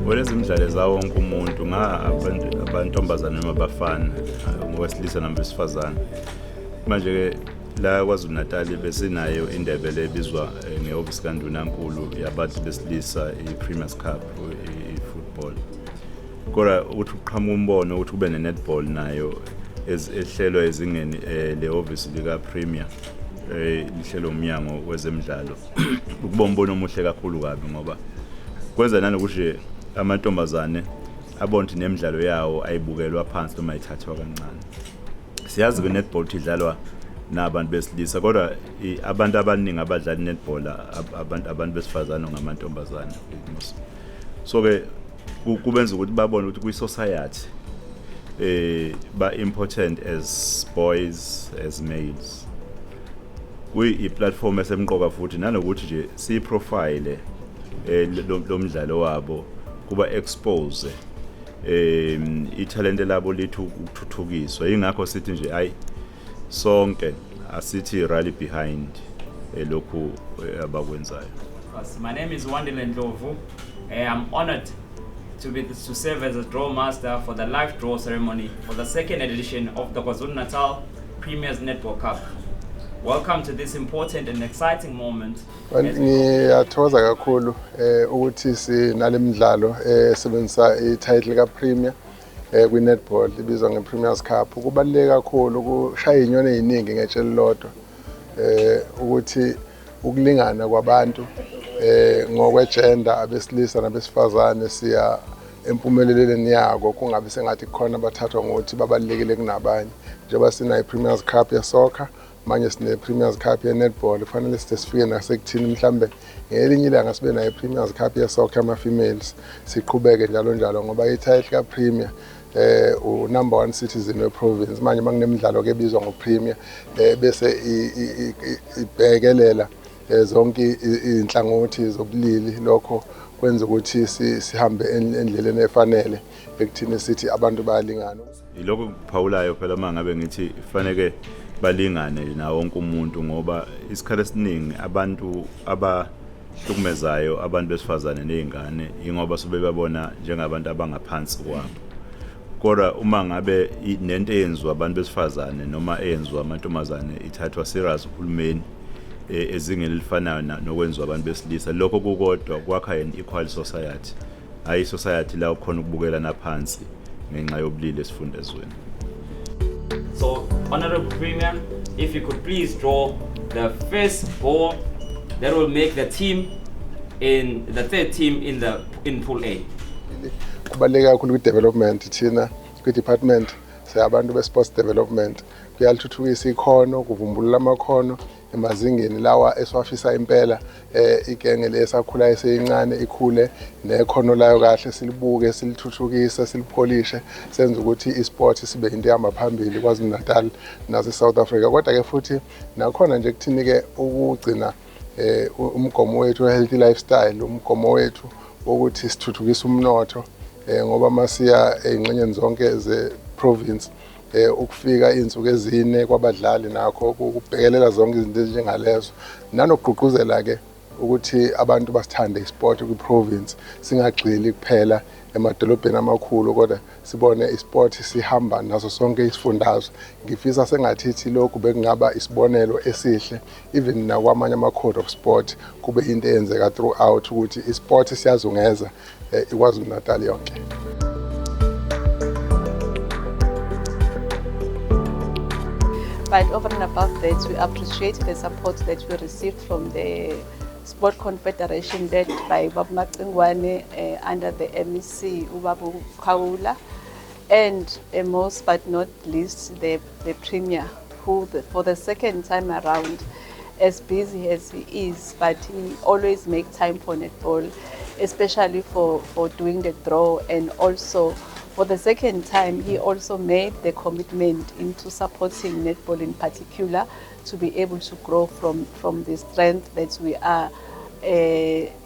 Welezimidlalo zawonke umuntu abantombazana noma abafana ngowesilisa nabesifazane. Manje ke la kwaZulu Natal besinayo indebe lebizwa ngeHhovisi kaNdunankulu yabantu besilisa iPremiers Cup iFootball. Kodwa uthi uqhamuka umbono ukuthi kube neNetball nayo ehlelwa ezingeni lehhovisi likaPremier lihlelo umnyango wezemidlalo. Ukuba umbono omuhle kakhulu kabi ngoba kwenza nanokuthi amantombazane abonke nemidlalo yawo ayibukelwa phansi noma ithathwa kancane. Siyazi ke netball idlalwa nabantu besilisa kodwa abantu abaningi abadlala netball abantu besifazane ngamantombazane. So ke kubenza ukuthi babone ukuthi kwi-society ba important as boys as males. Kwi-platform esemqoka futhi nanokuthi nje si-profile lo mdlalo wabo kuba expose ithalente labo lithi ukuthuthukiswa. Ingakho sithi nje ayi sonke asithi rally behind lokhu abakwenzayo. My name is Wandile Ndlovu. I'm honored to serve as a draw master for the live draw ceremony for the second edition of the KwaZulu-Natal Premiers Netball Cup. Welcome to this important and exciting moment. Ngiyathokoza kakhulu ukuthi sinale midlalo esebenzisa i-title kaPremier kwi-netball ibizwa ngePremiers Cup. Kubaluleke kakhulu ukushaya inyoni eziningi ngetsheli lodwa ukuthi ukulingana kwabantu ngokwegender abesilisa nabesifazane siya empumelelweni yako kungabe sengathi khona abathathwa ngokuthi babalulekile kunabanye. Njengoba sina iPremiers Cup yesoccer manje sine Premiers Cup ye-netball kufanele sifike nasekuthini mhlambe ngelinye ilanga sibe nayo Premiers Cup ye-soccer ama-females siqhubeke njalo ngoba i-title ka-Premier number 1 citizen we-province. Manje makunemidlalo ke ebizwa ngoPremier bese ibhekelela zonke inhlangothi zobulili. Lokho kwenza ukuthi sihambe endleleni efanele ekuthini sithi abantu bayalingana. Ilokho kuphawulayo phela mangabe ngithi kufanele balingane nawo wonke umuntu ngoba isikhathi esiningi abantu abahlukumezayo abantu besifazane nezingane ingoba sobebabona njengabantu abangaphansi kwabo. Kodwa uma ngabe nento eyenziwa abantu besifazane noma eyenziwa amantombazane ithathwa serious uhulumeni ezingeni elifanayo nokwenziwa abantu besilisa, lokho kukodwa kwakha equal society, hayi society la ukhona ukubukela naphansi ngenxa yobulili esifundezweni. So, Honorable Premier, if you could please draw the first ball that will make the team in the third team in Pool A. Kubaluleke kakhulu kwi-development thina kwi-department sabantu be-sports development kuyalithuthukisa ikhono, kuvumbulula amakhono emazingeni lawa esiwafisa impela igenge lesakhula eseyincane ikhule nekhono layo kahle silibuke silithuthukise silipholishe senze ukuthi isport sibe into ehamba phambili KwaZulu Natal nase South Africa. Kodwa ke futhi nakhona nje kuthini ke ukugcina umgomo wethu we-healthy lifestyle, umgomo wethu ukuthi sithuthukise umnotho ngoba masiya ezingxenyeni zonke ze-province ukufika insuku ezine kwabadlali nakho ukubhekelela zonke izinto ezinjengalezo nanokugqugquzela ke ukuthi abantu basithande isport kwi-province singagxili kuphela emadolobheni amakhulu kodwa sibone isport sihamba naso sonke isifundazwe. Ngifisa sengathithi lokhu bekungaba isibonelo esihle even nakwamanye ama-code of sport kube into eyenzeka throughout ukuthi isport siyazungeza iKwaZulu Natal yonke. But over and above that, we appreciate the support that we received from the Sport Confederation led by Babu Macingwane under the MEC Ubabu Kaula, and most but not least the Premier, who for the second time around, as busy as he is, but he always makes time for netball, especially for doing the draw, and also for the second time he also made the commitment into supporting netball in particular to be able to grow from the strength that we are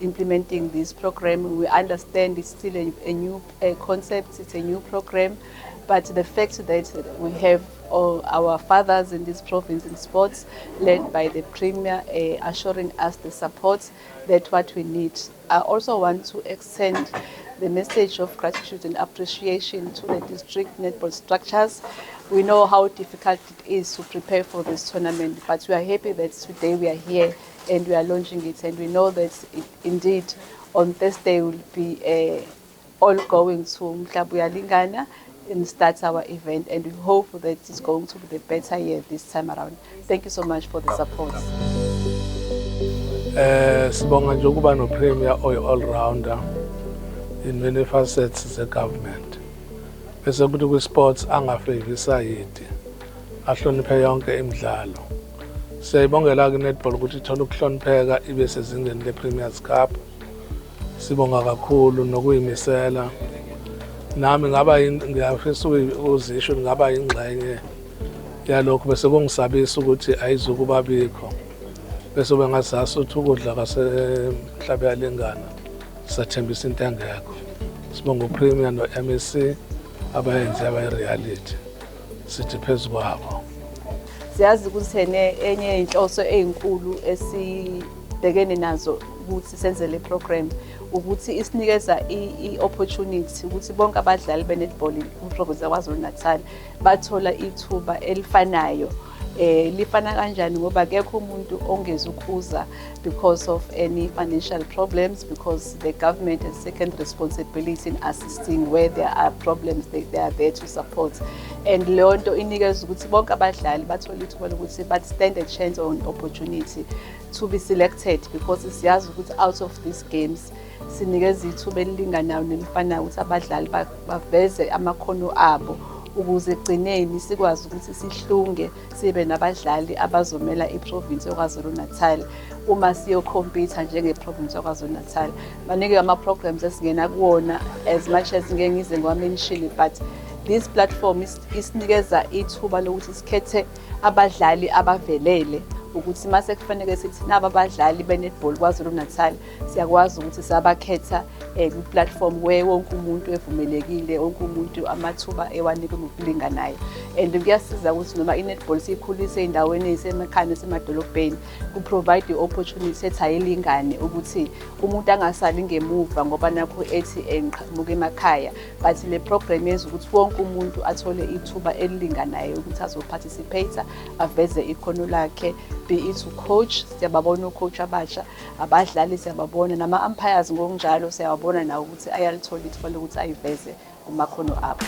implementing this program. We understand it's still a new concept, it's a new program, but the fact that we have our fathers in this province in sports, led by the Premier, assuring us the support that what we need. I also want to extend the message of gratitude and appreciation to the district netball structures. We know how difficult it is to prepare for this tournament, but we are happy that today we are here and we are launching it, and we know that indeed on Thursday will be all going to Mhlabuya Lingana and start our event, and we hope that it's going to be the better year this time around. Thank you so much for the support. Sibonga nje ukuba no premier all rounder in many facets of the government. Bese kuthi ku sports angafavor side ahloniphe yonke imidlalo. Siyayibongela ku netball ukuthi ithola ukuhlonipheka ibe sezingeni le Premiers Cup. Sibonga kakhulu nokuyimisela. Nami ngiyafisa ukuzisho ngaba ingxenye yalokho bese kungisabisa ukuthi ayizukuba bikho. Bese bengazazi ukuthi ukudla kwaseMhlabuya Lingana sathembisa into engekho. Sibonga uPremier no-MEC abayenze abayi-reality sithi phezu kwabo. Siyazi ukuthi enye inhloso ezinkulu esibhekene nazo ukuthi senze le program ukuthi isinikeza i-opportunity ukuthi bonke abadlali be-netball ku-province yaKwaZulu-Natal bathola ithuba elifanayo. Lifana kanjani ngoba akekho umuntu ongezukuza because of any financial problems, because the government has taken responsibility in assisting where there are problems. They are there to support, and leyo nto inikeza ukuthi bonke abadlali bathola ithuba lokuthi but stand a chance on opportunity to be selected, because siyazi ukuthi out of these games sinikeza ithuba elilinganayo nelifanayo ukuthi abadlali baveze amakhono abo ukuze egcineni sikwazi ukuthi sihlunge sibe nabadlali abazomela iprovince yaKwaZulu-Natal uma siyocompete njengeprovince yaKwaZulu-Natal. Maningi ama-programs esingena kuwona as much as ngeke ngize ngiwamenshile, but this platform isinikeza ithuba lokuthi sikhethe abadlali abavelele ukuthi mase kufanele sithi naba abadlali be-netball KwaZulu-Natal siyakwazi ukuthi sabakhetha ku-platform where wonke umuntu evumelekile, wonke umuntu amathuba ewanikwe ngokulinganayo. And kuyasiza ukuthi noma i-netball siyikhulise ey'ndaweni ey'semakhaya nasemadolobheni ku-provide i-opportunity ethi ayilingane ukuthi umuntu angasali ngemuva ngoba nakho ethi enqhamuka emakhaya, but le program yenza ukuthi wonke umuntu athole ithuba elilinganayo ukuthi azoparticipate aveze ikhono lakhe. Be it coach, siyababona ucoach abasha, abadlali siyababona, nama-umpires ngokunjalo siyababona nawo ukuthi ayalithola ithuba lokuthi ayiveze kumakhono abo.